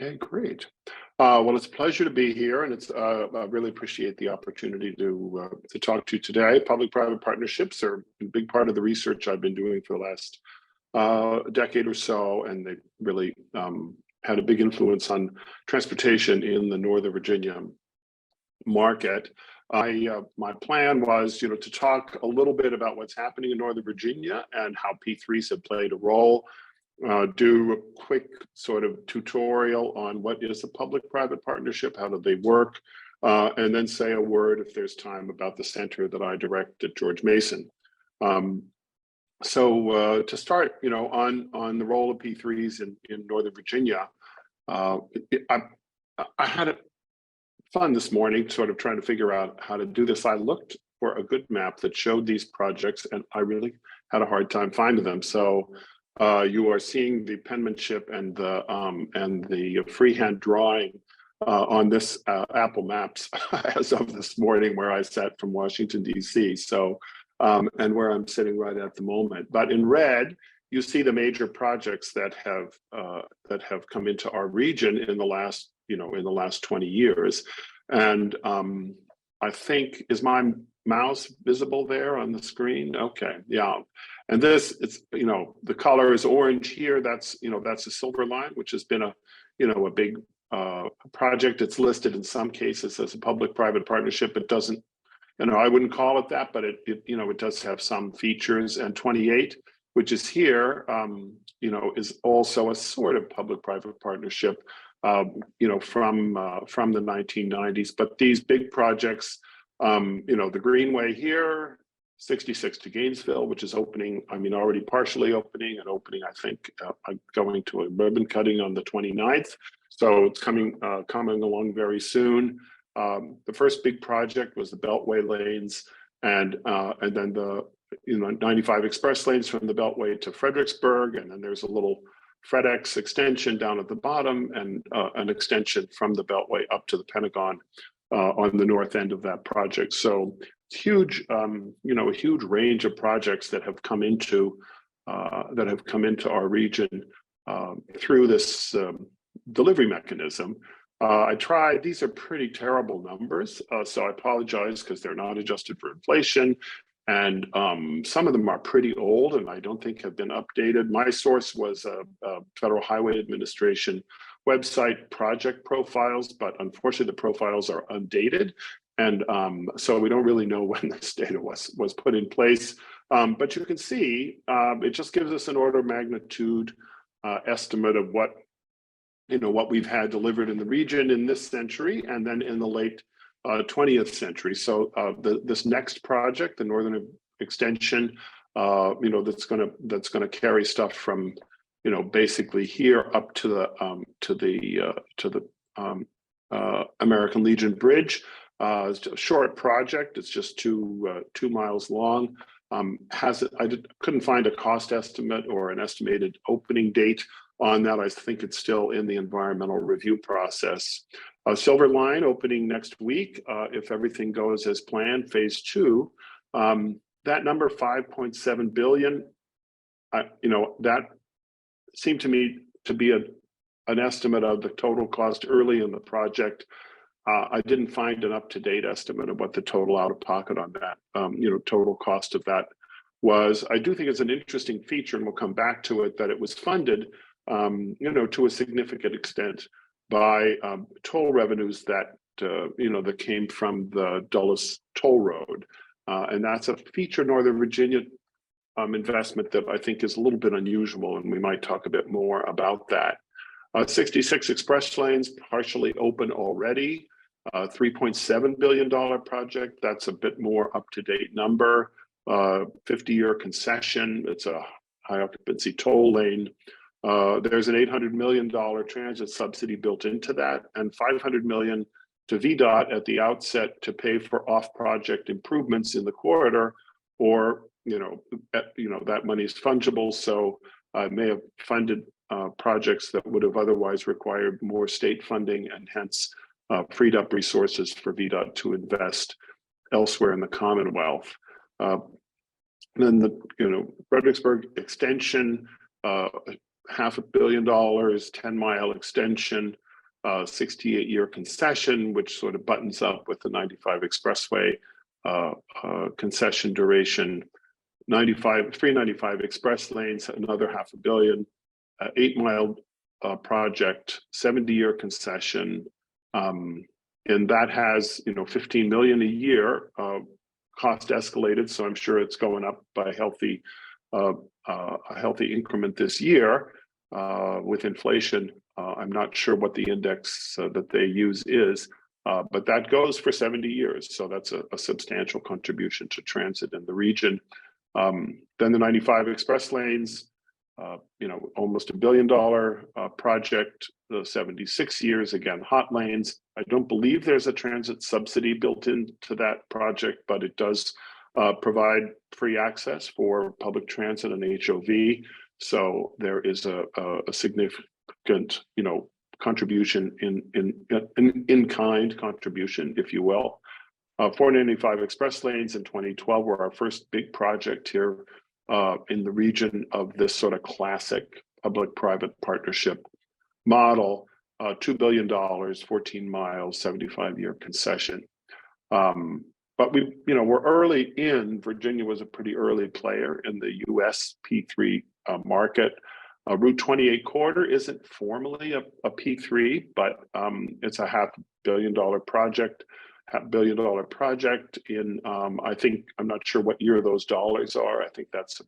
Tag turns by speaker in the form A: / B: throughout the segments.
A: Okay, great. Well, it's a pleasure to be here, and I really appreciate the opportunity to talk to you today. Public-private partnerships are a big part of the research I've been doing for the last decade or so, and they really had a big influence on transportation in the Northern Virginia market. My plan was, to talk a little bit about what's happening in Northern Virginia and how P3s have played a role. Do a quick sort of tutorial on what is a public-private partnership, how do they work, and then say a word, if there's time, about the center that I direct at George Mason. To start, on the role of P3s in Northern Virginia, I had fun this morning sort of trying to figure out how to do this. I looked for a good map that showed these projects, and I really had a hard time finding them. So you are seeing the penmanship and the freehand drawing on this Apple Maps as of this morning, where I sat from Washington, D.C. So and where I'm sitting right at the moment. But in red, you see the major projects that have come into our region in the last 20 years. And I think, is my mouse visible there on the screen? Okay, yeah. And this, it's, the color is orange here. That's a Silver Line, which has been a big project. It's listed in some cases as a public-private partnership. It doesn't, I wouldn't call it that, but it does have some features. And 28, which is here, is also a sort of public-private partnership, from the 1990s. But these big projects, the Greenway here, 66 to Gainesville, which is opening, already partially opening, I think, going to a ribbon cutting on the 29th. So it's coming along very soon. The first big project was the Beltway lanes, and then the 95 express lanes from the Beltway to Fredericksburg, and then there's a little FedEx extension down at the bottom, and an extension from the Beltway up to the Pentagon on the north end of that project. So it's huge, a huge range of projects that have come into our region through this delivery mechanism. These are pretty terrible numbers, so I apologize because they're not adjusted for inflation. And some of them are pretty old and I don't think have been updated. My source was a Federal Highway Administration website project profiles, but unfortunately the profiles are undated. And so we don't really know when this data was put in place. But you can see, it just gives us an order of magnitude estimate of what we've had delivered in the region in this century, and then in the late 20th century. So this next project, the Northern Extension, that's going to carry stuff from basically here up to the American Legion Bridge. It's a short project. It's just 2 miles long. Couldn't find a cost estimate or an estimated opening date on that. I think it's still in the environmental review process. Silver Line opening next week, if everything goes as planned, phase 2. That number, 5.7 billion, that seemed to me to be an estimate of the total cost early in the project. I didn't find an up-to-date estimate of what the total out-of-pocket on that, total cost of that was. I do think it's an interesting feature, and we'll come back to it, that it was funded, to a significant extent by toll revenues that that came from the Dulles Toll Road, and that's a feature Northern Virginia investment that I think is a little bit unusual, and we might talk a bit more about that. 66 express lanes partially open already. $3.7 billion project. That's a bit more up-to-date number. 50-year concession. It's a high occupancy toll lane. There's an $800 million transit subsidy built into that, and $500 million to VDOT at the outset to pay for off-project improvements in the corridor, or that money is fungible, so may have funded projects that would have otherwise required more state funding, and hence freed up resources for VDOT to invest elsewhere in the Commonwealth. Then the Fredericksburg extension, $500 million, 10-mile extension. 68-year concession, which sort of buttons up with the 95 Expressway concession duration. 395 express lanes, another $500 million, 8-mile project, 70-year concession, and that has 15 million a year, cost escalated. So I'm sure it's going up by a healthy increment this year with inflation. I'm not sure what the index that they use is, but that goes for 70 years. So that's a substantial contribution to transit in the region. Then the 95 express lanes, almost $1 billion project, the 76 years, again, hot lanes. I don't believe there's a transit subsidy built into that project, but it does provide free access for public transit and HOV. So there is a significant, contribution in kind contribution, if you will. 495 express lanes in 2012 were our first big project here in the region of this sort of classic public-private partnership model. $2 billion, 14 miles, 75-year concession. But we're early in. Virginia was a pretty early player in the U.S. P3 market. Route 28 corridor isn't formally a P3, but it's a $500 million project. $500 million project in I'm not sure what year those dollars are. I think that's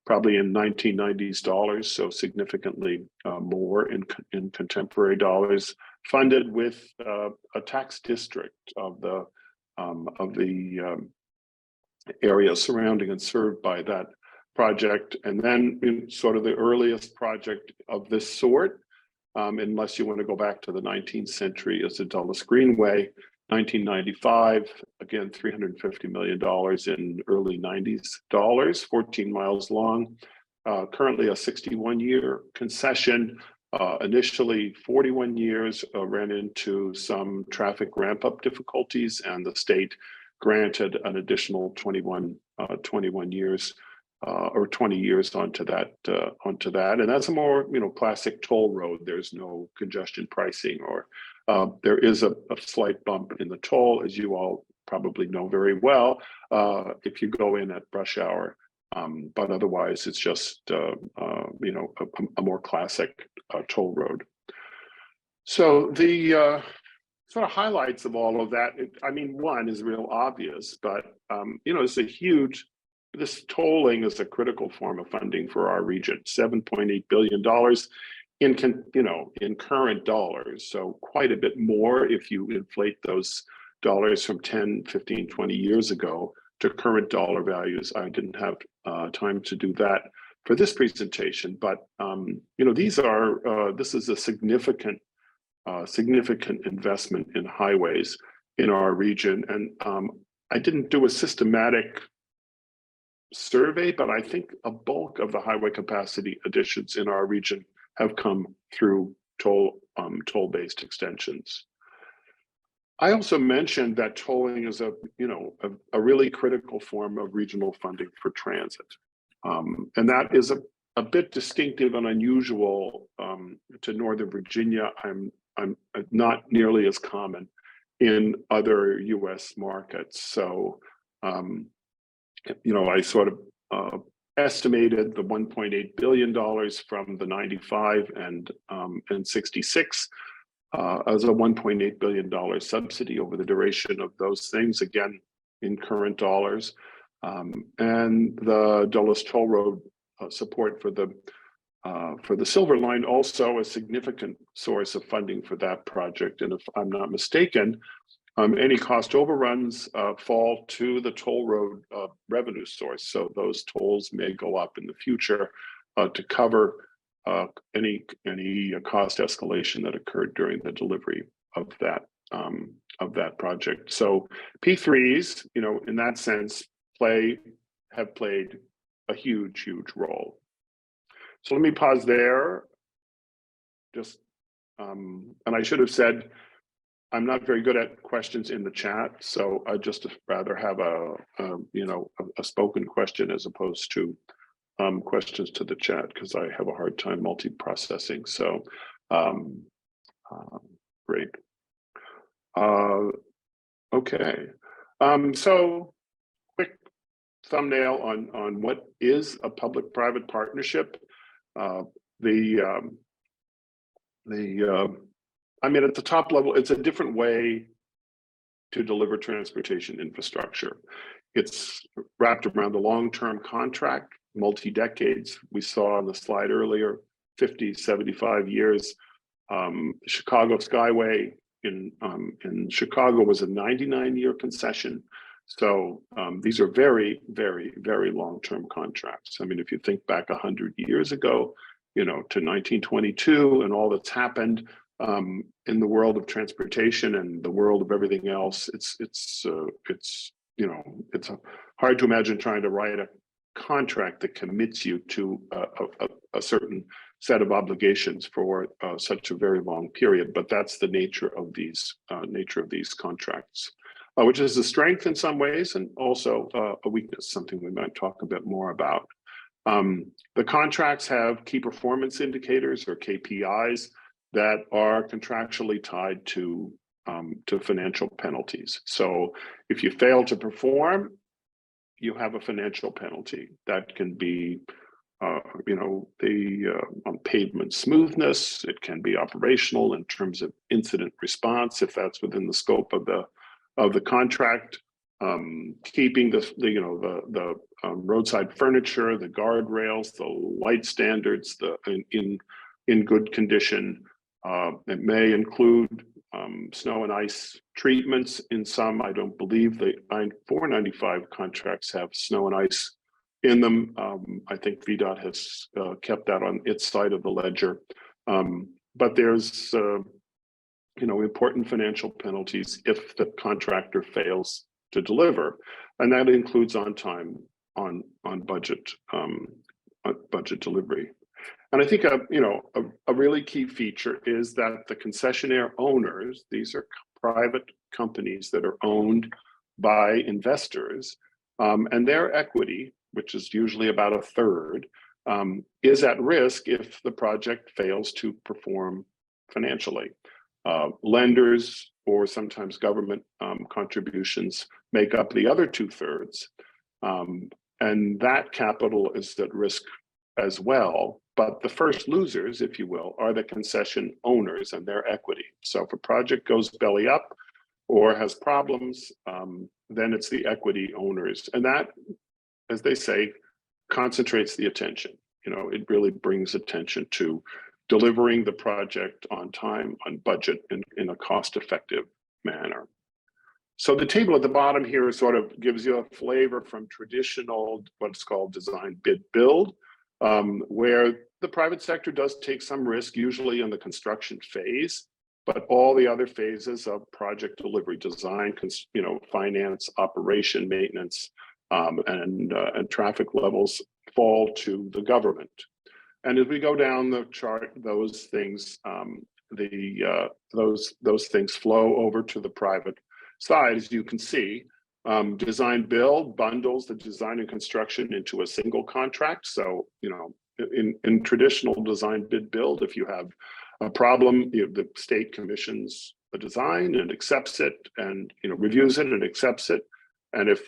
A: probably in 1990s dollars, so significantly more in contemporary dollars, funded with a tax district of the area surrounding and served by that project. And then in sort of the earliest project of this sort, unless you want to go back to the 19th century, is the Dulles Greenway, 1995, again, $350 million in early 90s dollars, 14 miles long, currently a 61-year concession, initially 41 years, ran into some traffic ramp-up difficulties, and the state granted an additional 21 years or 20 years onto that, and that's a more classic toll road. There's no congestion pricing, or there is a slight bump in the toll, as you all probably know very well, if you go in at rush hour. But otherwise, it's just a more classic toll road. So the sort of highlights of all of that, one is real obvious, but it's a huge. This tolling is a critical form of funding for our region, $7.8 billion in current dollars. So quite a bit more if you inflate those dollars from 10, 15, 20 years ago to current dollar values. I didn't have time to do that for this presentation, but this is a significant investment in highways in our region. And I didn't do a systematic survey, but I think a bulk of the highway capacity additions in our region have come through toll-based extensions. I also mentioned that tolling is a really critical form of regional funding for transit, and that is a bit distinctive and unusual to Northern Virginia. I'm not nearly as common in other U.S. markets. So I sort of estimated the $1.8 billion from the 95 and 66 as a $1.8 billion subsidy over the duration of those things, again, in current dollars. And the Dulles Toll Road support for the Silver Line, also a significant source of funding for that project. And if I'm not mistaken, any cost overruns fall to the toll road revenue source. So those tolls may go up in the future to cover any cost escalation that occurred during the delivery of that project. So P3s, in that sense, have played a huge role. So let me pause there. And I should have said, I'm not very good at questions in the chat, so I just rather have a spoken question as opposed to questions to the chat, because I have a hard time multiprocessing. So Great. Okay. So quick thumbnail on what is a public-private partnership. I mean, at the top level, it's a different way to deliver transportation infrastructure. It's wrapped around the long-term contract, multi-decades. We saw on the slide earlier, 50, 75 years. Chicago Skyway in Chicago was a 99-year concession. So these are very, very, very long-term contracts. I mean, if you think back 100 years ago, to 1922 and all that's happened in the world of transportation and the world of everything else, it's hard to imagine trying to write a contract that commits you to a certain set of obligations for such a very long period. But that's the nature of these contracts, which is a strength in some ways and also a weakness, something we might talk a bit more about. The contracts have key performance indicators, or KPIs, that are contractually tied to financial penalties. So if you fail to perform, you have a financial penalty. That can be on pavement smoothness. It can be operational in terms of incident response, if that's within the scope of the contract. Keeping the roadside furniture, the guardrails, the light standards, in good condition. It may include snow and ice treatments in some. I don't believe the 495 contracts have snow and ice in them. I think VDOT has kept that on its side of the ledger. But there's important financial penalties if the contractor fails to deliver, and that includes on time, on budget, budget delivery. And I think a really key feature is that the concessionaire owners, these are private companies that are owned by investors, and their equity, which is usually about a third, is at risk if the project fails to perform financially. Lenders or sometimes government contributions make up the other 2/3, and that capital is at risk as well. But the first losers, if you will, are the concession owners and their equity. So if a project goes belly up or has problems, then it's the equity owners. And that, as they say, concentrates the attention. It really brings attention to delivering the project on time, on budget, in a cost-effective manner. So the table at the bottom here sort of gives you a flavor from traditional, what's called design, bid, build, where the private sector does take some risk, usually in the construction phase, but all the other phases of project delivery, design, finance, operation, maintenance, and traffic levels fall to the government. And as we go down the chart, those things, those things flow over to the private side, as you can see. Design build bundles the design and construction into a single contract. So, in traditional design bid build, if you have a problem, the state commissions a design and accepts it, and reviews it and accepts it, and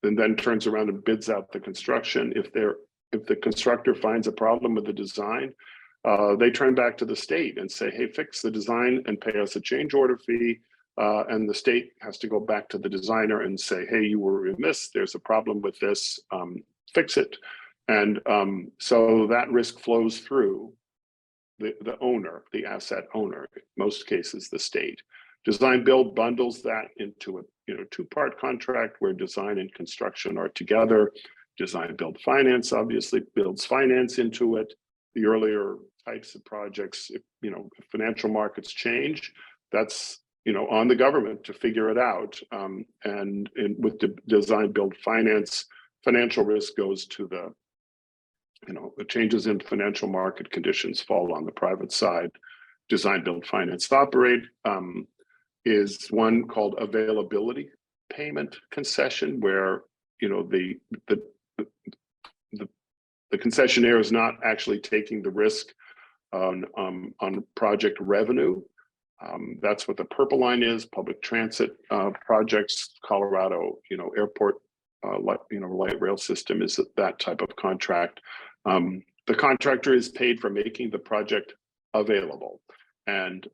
A: and then turns around and bids out the construction. If the constructor finds a problem with the design, they turn back to the state and say, hey, fix the design and pay us a change order fee. And the state has to go back to the designer and say, hey, you were remiss, there's a problem with this, fix it. And so that risk flows through the owner, the asset owner, in most cases the state. Design build bundles that into a two-part contract where design and construction are together. Design build finance obviously builds finance into it. The earlier types of projects, if financial markets change, that's on the government to figure it out. And with the design build finance, financial risk goes to the changes in financial market conditions fall on the private side. Design build finance operate is one called availability payment concession, where the concessionaire is not actually taking the risk on project revenue. That's what the purple line is. Public transit projects, Colorado, airport, light rail system is that type of contract. The contractor is paid for making the project available and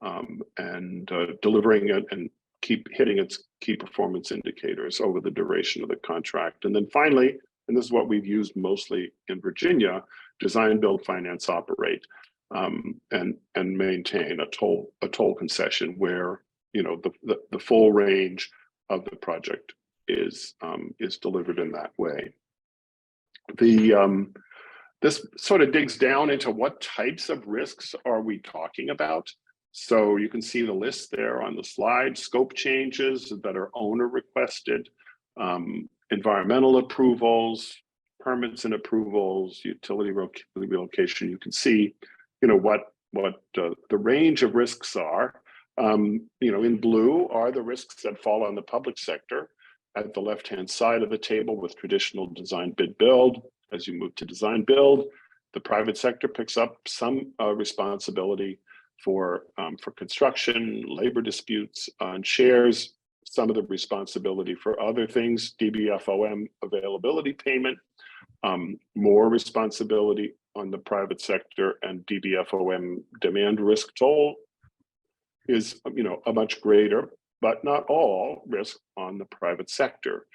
A: delivering it and keep hitting its key performance indicators over the duration of the contract. And then finally, and this is what we've used mostly in Virginia, design, build, finance, operate, and maintain a toll concession where the full range of the project is delivered in that way. This sort of digs down into what types of risks are we talking about. So you can see the list there on the slide: scope changes that are owner requested, environmental approvals, permits and approvals, utility relocation. You can see, what the range of risks are. In blue are the risks that fall on the public sector at the left-hand side of the table with traditional design, bid, build. As you move to design, build, the private sector picks up some responsibility for construction, labor disputes, and shares some of the responsibility for other things, DBFOM availability payment, more responsibility on the private sector, and DBFOM demand risk toll is a much greater, but not all, risk on the private sector.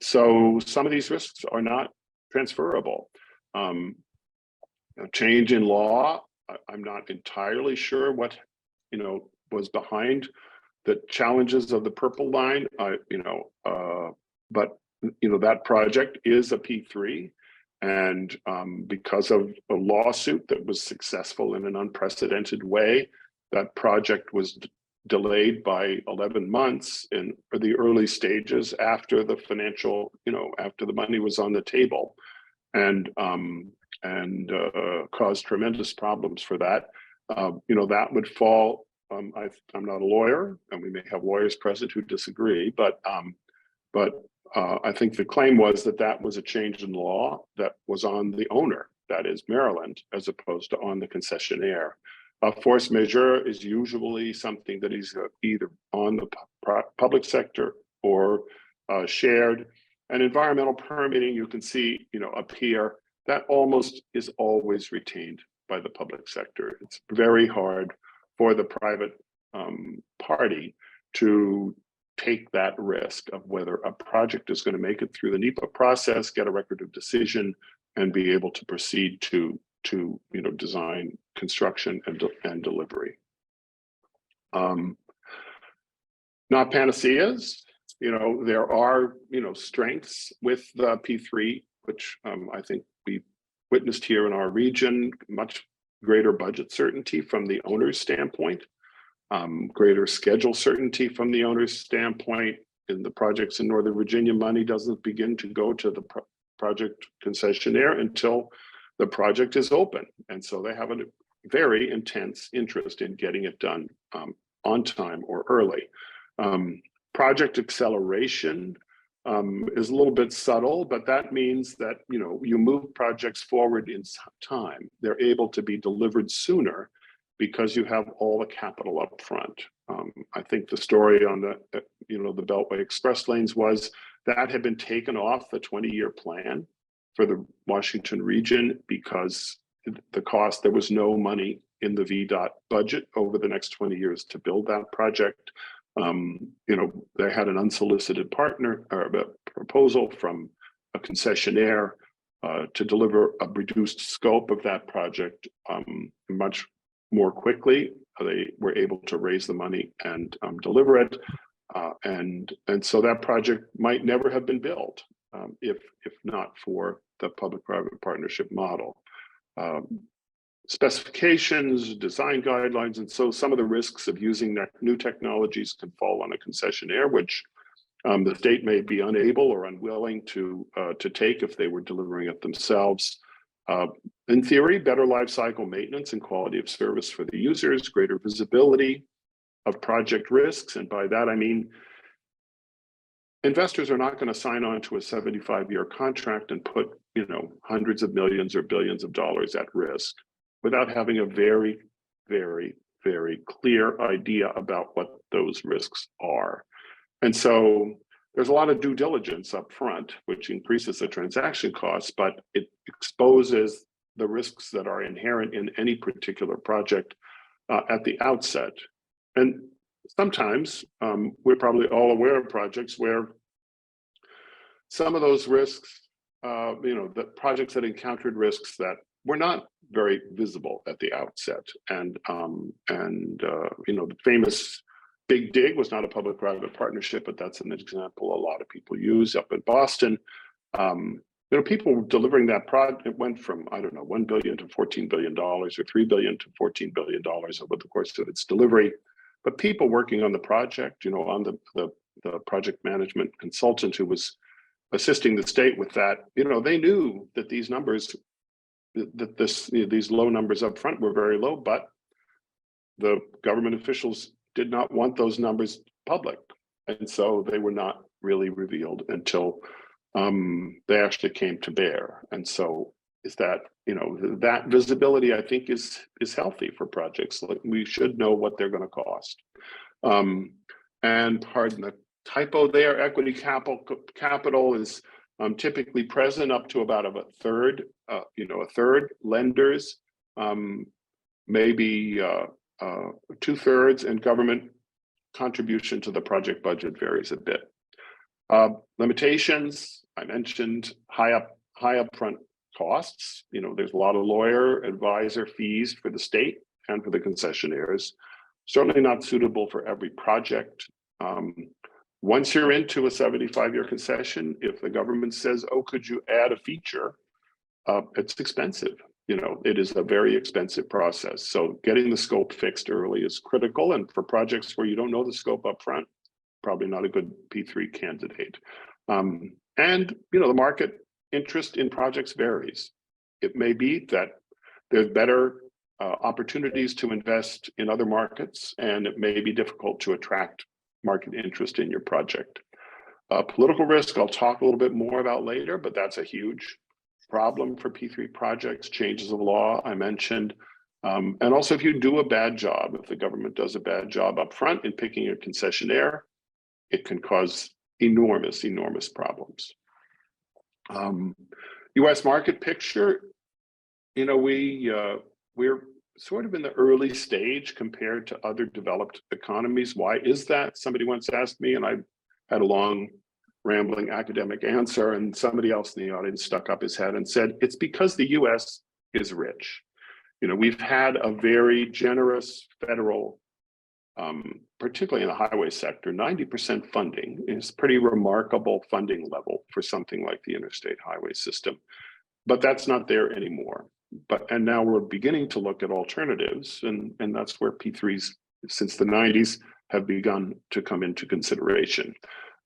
A: So some of these risks are not transferable. Change in law, I'm not entirely sure what was behind the challenges of the purple line. But that project is a P3, and because of a lawsuit that was successful in an unprecedented way, that project was delayed by 11 months in the early stages after the financial, after the money was on the table, and caused tremendous problems for that. That would fall. I'm not a lawyer, and we may have lawyers present who disagree, but I think the claim was that was a change in law that was on the owner, that is Maryland, as opposed to on the concessionaire. Force majeure is usually something that is either on the public sector or shared. And environmental permitting, you can see, up here, that almost is always retained by the public sector. It's very hard for the private party to take that risk of whether a project is going to make it through the NEPA process, get a record of decision, and be able to proceed to design, construction, and delivery. Not panaceas. There are strengths with the P3, which I think we witnessed here in our region. Much greater budget certainty from the owner's standpoint, greater schedule certainty from the owner's standpoint. In the projects in Northern Virginia, money doesn't begin to go to the project concessionaire until the project is open, and so they have a very intense interest in getting it done on time or early. Project acceleration is a little bit subtle, but that means that you move projects forward in time. They're able to be delivered sooner because you have all the capital up front. I think the story on the Beltway Express lanes was that had been taken off the 20-year plan for the Washington region because the cost, there was no money in the VDOT budget over the next 20 years to build that project. They had an unsolicited partner or a proposal from a concessionaire to deliver a reduced scope of that project much more quickly. They were able to raise the money and deliver it, and so that project might never have been built if not for the public-private partnership model. Specifications, design guidelines, and so some of the risks of using new technologies can fall on a concessionaire, which the state may be unable or unwilling to take if they were delivering it themselves. In theory, better life cycle maintenance and quality of service for the users, greater visibility of project risks, and by that I mean investors are not going to sign on to a 75-year contract and put hundreds of millions or billions of dollars at risk without having a very, very, very clear idea about what those risks are. And so there's a lot of due diligence up front, which increases the transaction costs, but it exposes the risks that are inherent in any particular project at the outset. And sometimes we're probably all aware of projects where some of those risks, the projects that encountered risks that were not very visible at the outset. And the famous Big Dig was not a public-private partnership, but that's an example a lot of people use up in Boston. People delivering that project, it went from, I don't know, $1 billion to $14 billion or $3 billion to $14 billion over the course of its delivery. But people working on the project, on the project management consultant who was assisting the state with that, they knew that these numbers, these low numbers up front were very low, but the government officials did not want those numbers public. And so they were not really revealed until they actually came to bear. And so is that, that visibility, I think, is healthy for projects. Like, we should know what they're going to cost. And pardon the typo there, equity capital is typically present up to about a third, a third lenders, maybe 2/3, and government contribution to the project budget varies a bit. Limitations, I mentioned high upfront costs. There's a lot of lawyer advisor fees for the state and for the concessionaires. Certainly not suitable for every project. Once you're into a 75-year concession, if the government says, oh, could you add a feature, it's expensive. It is a very expensive process. So getting the scope fixed early is critical. And for projects where you don't know the scope up front, probably not a good P3 candidate. And the market interest in projects varies. It may be that there's better opportunities to invest in other markets, and it may be difficult to attract market interest in your project. Political risk, I'll talk a little bit more about later, but that's a huge problem for P3 projects. Changes of law, I mentioned. And also, if you do a bad job, if the government does a bad job up front in picking a concessionaire, it can cause enormous, enormous problems. US market picture, we're sort of in the early stage compared to other developed economies. Why is that? Somebody once asked me, and I had a long, rambling academic answer, and somebody else in the audience stuck up his head and said, it's because the US is rich. We've had a very generous federal, particularly in the highway sector, 90% funding is pretty remarkable funding level for something like the interstate highway system. But that's not there anymore. And now we're beginning to look at alternatives, and that's where P3s, since the 90s, have begun to come into consideration.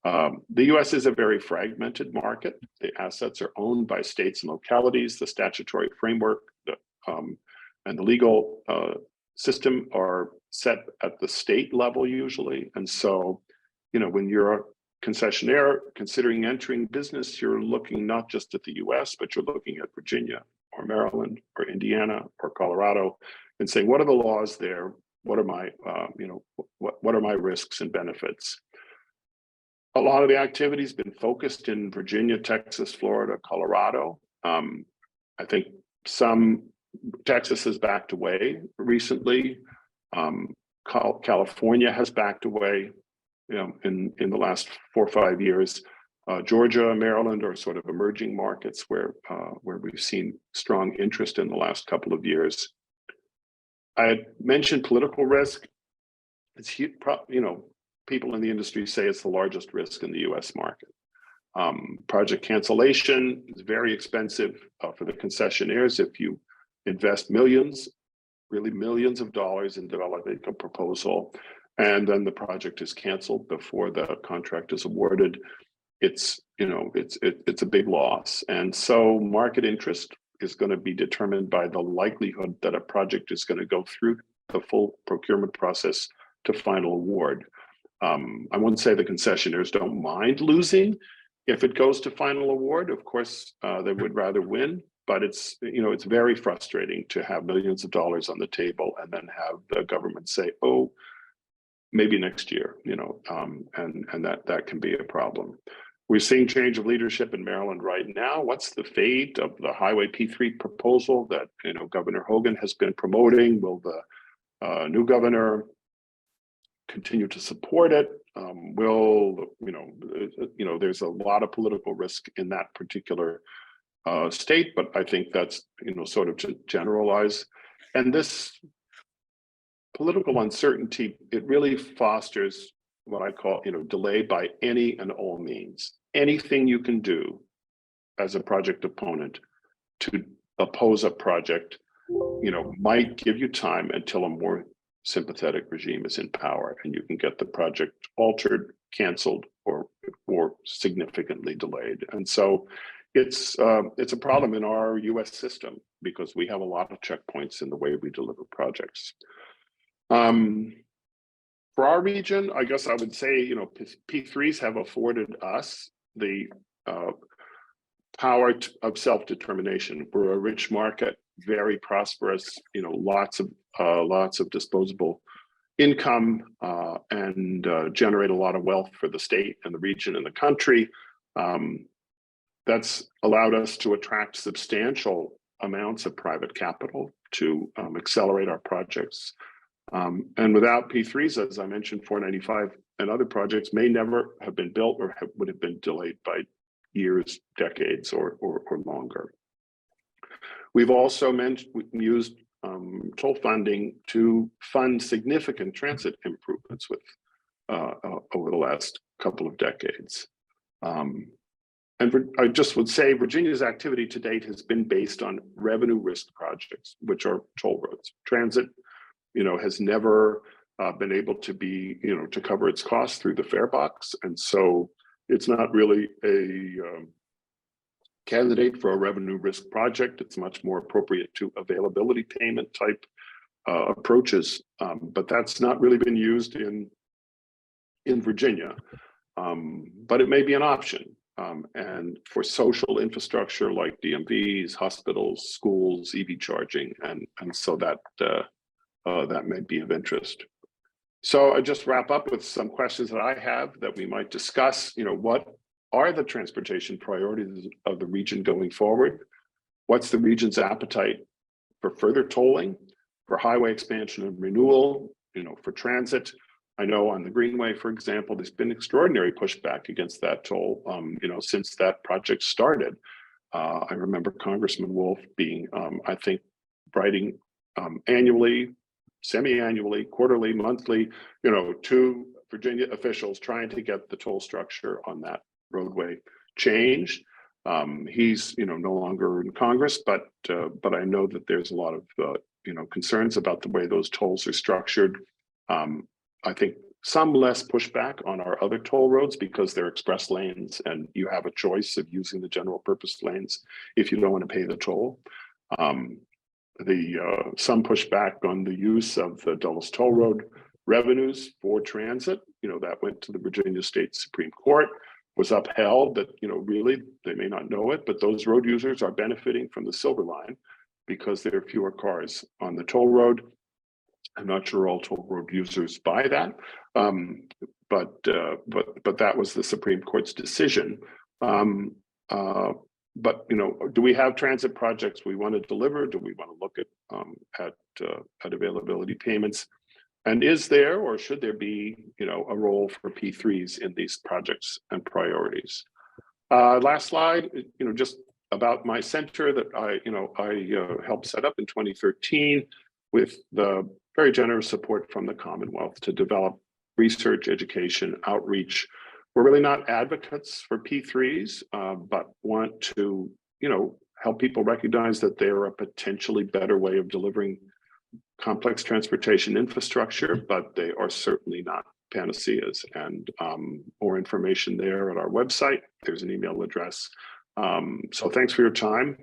A: The US is a very fragmented market. The assets are owned by states and localities. The statutory framework and the legal system are set at the state level usually. And so, when you're a concessionaire considering entering business, you're looking not just at the US, but you're looking at Virginia or Maryland or Indiana or Colorado and saying, what are the laws there? What are my, what are my risks and benefits? A lot of the activity has been focused in Virginia, Texas, Florida, Colorado. I think Texas has backed away recently. California has backed away, in the last 4 or 5 years. Georgia, Maryland are sort of emerging markets where we've seen strong interest in the last couple of years. I had mentioned political risk. It's huge, people in the industry say it's the largest risk in the US market. Project cancellation is very expensive for the concessionaires. If you invest millions, really millions of dollars in developing a proposal, and then the project is canceled before the contract is awarded, it's a big loss. And so market interest is going to be determined by the likelihood that a project is going to go through the full procurement process to final award. I wouldn't say the concessionaires don't mind losing if it goes to final award. Of course, they would rather win, but it's, it's very frustrating to have millions of dollars on the table and then have the government say, oh, maybe next year, and that can be a problem. We're seeing change of leadership in Maryland right now. What's the fate of the Highway P3 proposal that Governor Hogan has been promoting? Will the new governor continue to support it? There's a lot of political risk in that particular state, but I think that's sort of to generalize. And this political uncertainty, it really fosters what I call, delay by any and all means. Anything you can do as a project opponent to oppose a project, might give you time until a more sympathetic regime is in power, and you can get the project altered, canceled, or significantly delayed. And so it's a problem in our U.S. system because we have a lot of checkpoints in the way we deliver projects. For our region, I guess I would say, P3s have afforded us the power of self-determination. We're a rich market, very prosperous, lots of disposable income, and generate a lot of wealth for the state and the region and the country. That's allowed us to attract substantial amounts of private capital to accelerate our projects. And without P3s, as I mentioned, 495 and other projects may never have been built or would have been delayed by years, decades, or longer. We've also used toll funding to fund significant transit improvements over the last couple of decades. And I just would say Virginia's activity to date has been based on revenue risk projects, which are toll roads. Transit, has never been able to be, to cover its costs through the fare box. And so it's not really a candidate for a revenue risk project. It's much more appropriate to availability payment type approaches. But that's not really been used in Virginia, but it may be an option. And for social infrastructure like DMVs, hospitals, schools, EV charging, and so that may be of interest. So I just wrap up with some questions that I have that we might discuss. What are the transportation priorities of the region going forward? What's the region's appetite for further tolling, for highway expansion and renewal, for transit? I know on the Greenway, for example, there's been extraordinary pushback against that toll, since that project started. I remember Congressman Wolf being, I think, writing annually, semi-annually, quarterly, monthly, to Virginia officials trying to get the toll structure on that roadway changed. He's, no longer in Congress, but I know that there's a lot of, concerns about the way those tolls are structured. I think some less pushback on our other toll roads because they're express lanes and you have a choice of using the general purpose lanes if you don't want to pay the toll. Some pushback on the use of the Dulles Toll Road revenues for transit, that went to the Virginia State Supreme Court, was upheld that, really, they may not know it, but those road users are benefiting from the Silver Line because there are fewer cars on the toll road. I'm not sure all toll road users buy that, but that was the Supreme Court's decision. But do we have transit projects we want to deliver? Do we want to look at availability payments? And is there or should there be a role for P3s in these projects and priorities? Last slide, just about my center that I helped set up in 2013 with the very generous support from the Commonwealth to develop research, education, outreach. We're really not advocates for P3s, but want to, help people recognize that they're a potentially better way of delivering complex transportation infrastructure, but they are certainly not panaceas. And more information there at our website. There's an email address. So thanks for your time.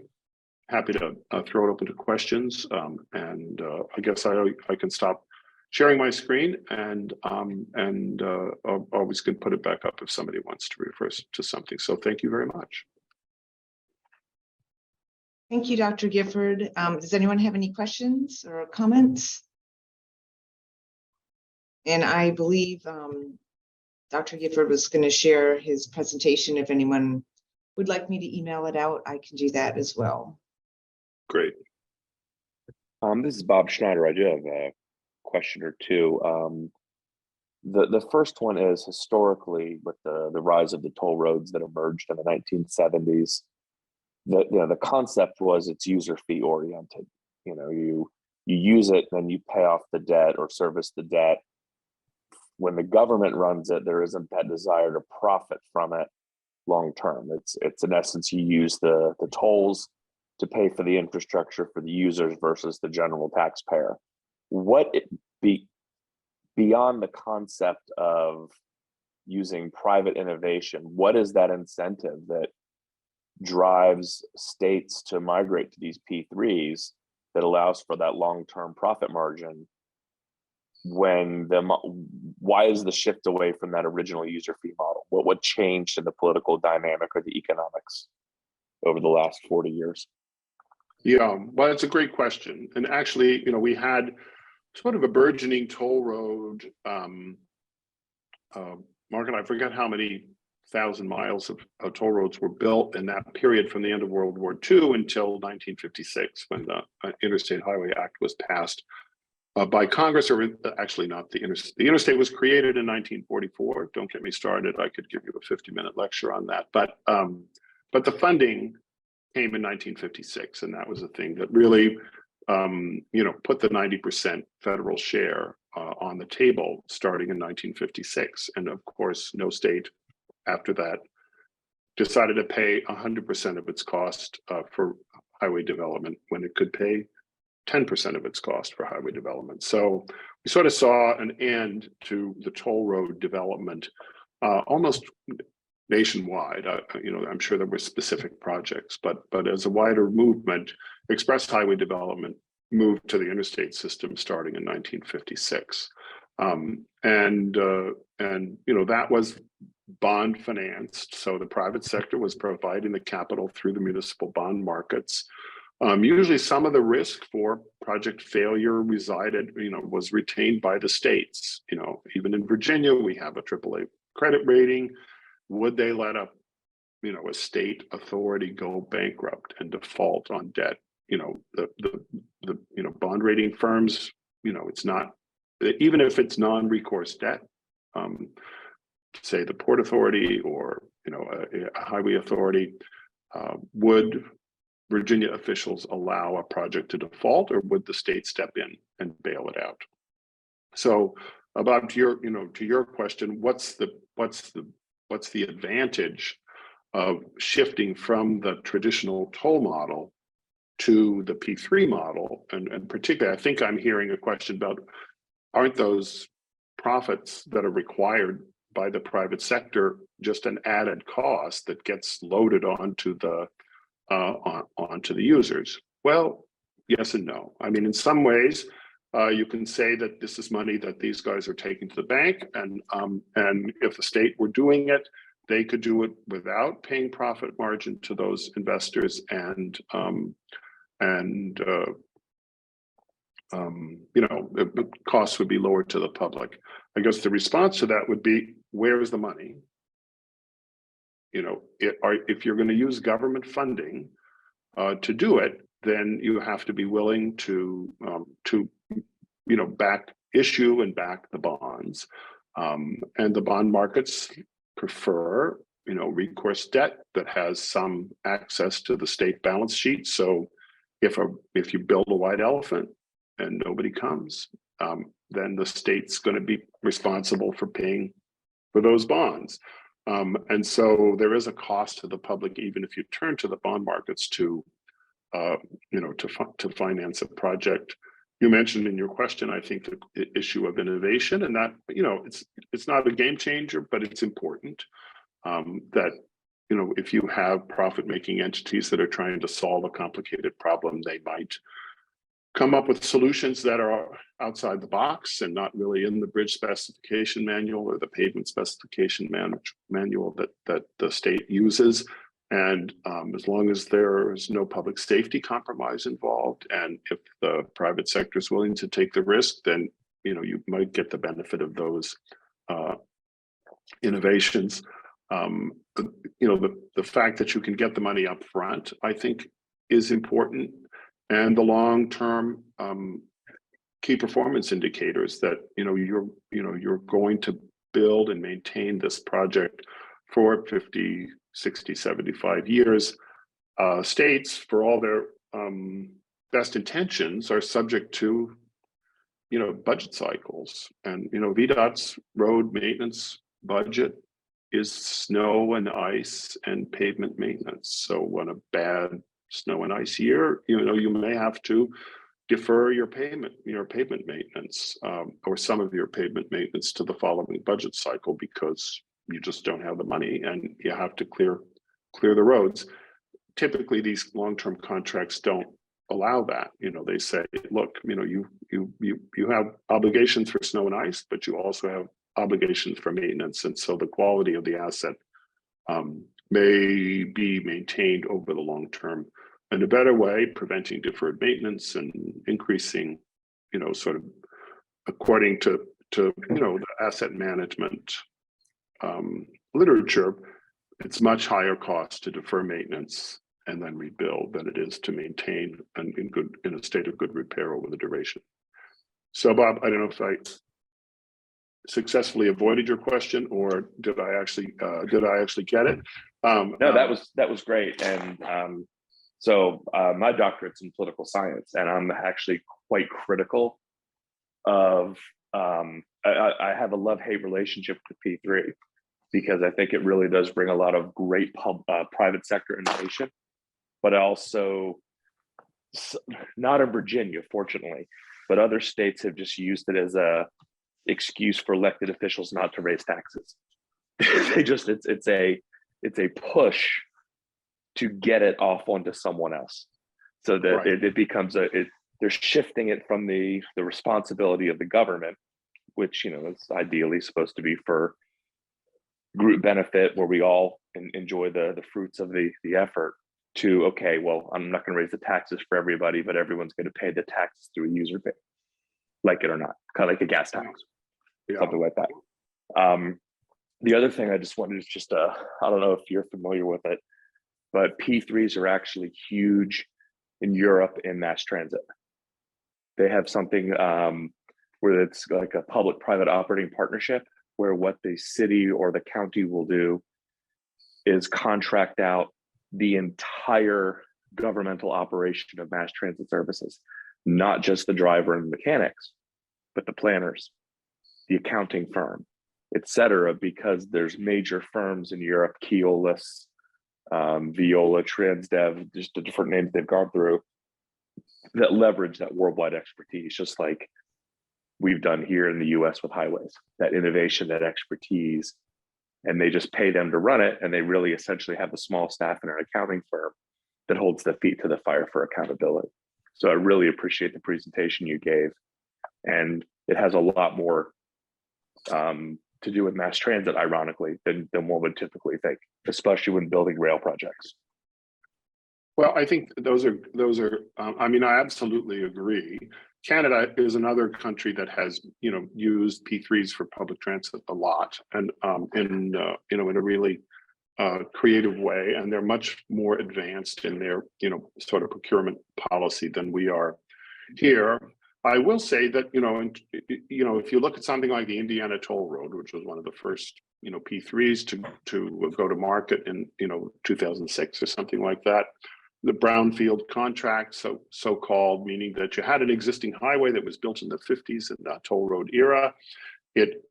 A: Happy to throw it open to questions. And I guess I can stop sharing my screen and always can put it back up if somebody wants to refer to something. So thank you very much.
B: Thank you, Dr. Gifford. Does anyone have any questions or comments? And I believe Dr. Gifford was going to share his presentation. If anyone would like me to email it out, I can do that as well.
A: Great.
C: This is Bob Schneider. I do have a question or two. The first one is, historically, with the rise of the toll roads that emerged in the 1970s, the concept was it's user fee oriented. You use it, then you pay off the debt or service the debt. When the government runs it, there isn't that desire to profit from it long term. It's in essence, you use the tolls to pay for the infrastructure for the users versus the general taxpayer. Beyond the concept of using private innovation, what is that incentive that drives states to migrate to these P3s that allows for that long-term profit margin? Why is the shift away from that original user fee model? What changed in the political dynamic or the economics over the last 40 years?
A: Yeah, well, it's a great question. And actually, we had sort of a burgeoning toll road market. I forget how many thousand miles of toll roads were built in that period from the end of World War II until 1956, when the Interstate Highway Act was passed by Congress, or actually not the interstate. The interstate was created in 1944. Don't get me started. I could give you a 50-minute lecture on that. But the funding came in 1956, and that was the thing that really, put the 90% federal share on the table starting in 1956. And of course, no state after that decided to pay 100% of its cost for highway development when it could pay 10% of its cost for highway development. So we sort of saw an end to the toll road development almost nationwide. I'm sure there were specific projects, but as a wider movement, express highway development moved to the interstate system starting in 1956. That was bond financed. So the private sector was providing the capital through the municipal bond markets. Usually some of the risk for project failure was retained by the states. Even in Virginia, we have a AAA credit rating. Would they let a state authority go bankrupt and default on debt? The bond rating firms, it's not, even if it's non-recourse debt, say the Port Authority or a highway authority, would Virginia officials allow a project to default, or would the state step in and bail it out? So, about to your question, what's the advantage of shifting from the traditional toll model to the P3 model? And particularly, I think I'm hearing a question about, aren't those profits that are required by the private sector just an added cost that gets loaded onto the users? Well, yes and no. I mean, in some ways, you can say that this is money that these guys are taking to the bank, and if the state were doing it, they could do it without paying profit margin to those investors, and the costs would be lower to the public. I guess the response to that would be, where is the money? If you're going to use government funding to do it, then you have to be willing to issue and back the bonds, and the bond markets prefer recourse debt that has some access to the state balance sheet. So if you build a white elephant and nobody comes, then the state's going to be responsible for paying for those bonds. And so there is a cost to the public, even if you turn to the bond markets to finance a project. You mentioned in your question, I think, the issue of innovation, and that it's not a game changer, but it's important that if you have profit-making entities that are trying to solve a complicated problem, they might come up with solutions that are outside the box and not really in the bridge specification manual or the pavement specification manual that the state uses. And as long as there is no public safety compromise involved, and if the private sector is willing to take the risk, then you might get the benefit of those innovations. The fact that you can get the money up front, I think, is important, and the long-term key performance indicators that you're going to build and maintain this project for 50, 60, 75 years. States, for all their best intentions, are subject to budget cycles, and VDOT's road maintenance budget is snow and ice and pavement maintenance. So when a bad snow and ice year, you may have to defer your pavement maintenance, or some of your pavement maintenance, to the following budget cycle, because you just don't have the money and you have to clear the roads. Typically, these long-term contracts don't allow that. They say, look, you have obligations for snow and ice, but you also have obligations for maintenance, and so the quality of the asset may be maintained over the long term in a better way, preventing deferred maintenance and increasing, sort of according to the asset management literature. It's much higher cost to defer maintenance and then rebuild than it is to maintain and in a state of good repair over the duration. So, Bob, I don't know if I successfully avoided your question, or did I actually get it?
C: No, that was great. And so my doctorate's in political science, and I'm actually quite critical of. I have a love-hate relationship with P3, because I think it really does bring a lot of great private sector innovation, but also not in Virginia, fortunately, but other states have just used it as a excuse for elected officials not to raise taxes. It's a push to get it off onto someone else, so that
A: Right.
C: it becomes they're shifting it from the responsibility of the government, which it's ideally supposed to be for group benefit, where we all enjoy the fruits of the effort, to, okay, well, I'm not going to raise the taxes for everybody, but everyone's going to pay the taxes through a user fee, like it or not, kind of like a gas tax, something like that. The other thing I just wanted is just I don't know if you're familiar with it, but P3s are actually huge in Europe in mass transit. They have something where it's like a public-private operating partnership, where what the city or the county will do is contract out the entire governmental operation of mass transit services, not just the driver and mechanics, but the planners, the accounting firm, et cetera, because there's major firms in Europe, Keolis, Viola, Transdev, just the different names they've gone through, that leverage that worldwide expertise, just like we've done here in the US with highways, that innovation, that expertise, and they just pay them to run it. And they really essentially have a small staff in an accounting firm that holds the feet to the fire for accountability. So I really appreciate the presentation you gave. And it has a lot more to do with mass transit, ironically, than one would typically think, especially when building rail projects.
A: Well, I think those are. I mean, I absolutely agree. Canada is another country that has, used P3s for public transit a lot, and in a really creative way, and they're much more advanced in their, sort of procurement policy than we are here. I will say that, if you look at something like the Indiana Toll Road, which was one of the first, P3s to go to market in, 2006 or something like that. The brownfield contract, so called, meaning that you had an existing highway that was built in the 50s in the toll road era. It,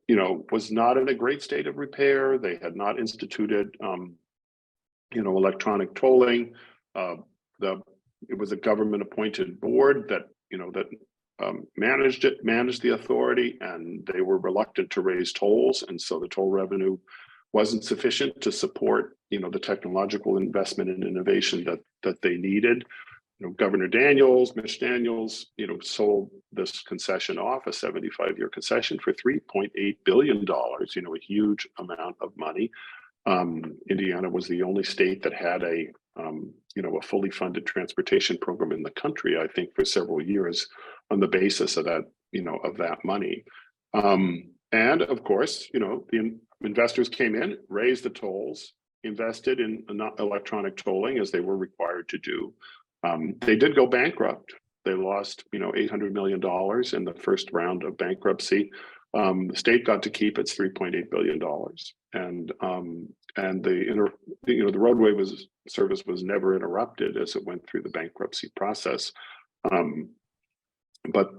A: was not in a great state of repair. They had not instituted, electronic tolling. It was a government-appointed board that, managed the authority, and they were reluctant to raise tolls, and so the toll revenue wasn't sufficient to support, the technological investment and innovation that they needed. Governor Daniels, Mitch Daniels, sold this concession off, a 75-year concession, for $3.8 billion, a huge amount of money. Indiana was the only state that had a fully funded transportation program in the country, I think, for several years on the basis of that, of that money. And of course, the investors came in, raised the tolls, invested in electronic tolling as they were required to do. They did go bankrupt. They lost, $800 million in the first round of bankruptcy. The state got to keep its $3.8 billion, and the roadway service was never interrupted as it went through the bankruptcy process. But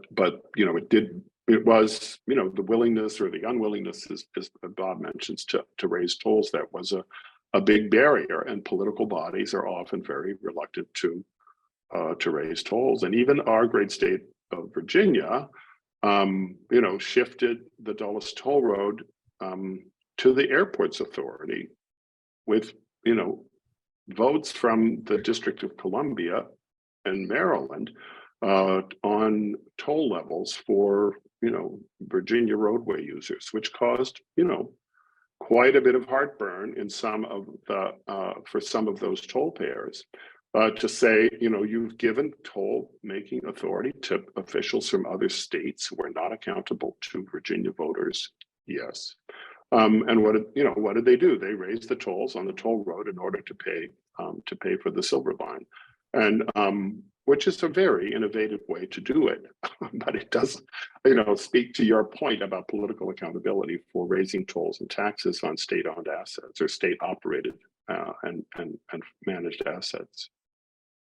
A: it was the willingness or the unwillingness, as Bob mentions, to raise tolls that was a big barrier, and political bodies are often very reluctant to raise tolls. And even our great state of Virginia, shifted the Dulles Toll Road to the Airports Authority with, votes from the District of Columbia and Maryland on toll levels for, Virginia roadway users, which caused, quite a bit of heartburn in some of for some of those toll payers. To say, you've given toll making authority to officials from other states who are not accountable to Virginia voters. Yes. And what did they do? They raised the tolls on the toll road in order to pay for the Silver Line, and which is a very innovative way to do it. But it does, speak to your point about political accountability for raising tolls and taxes on state-owned assets or state-operated and managed assets.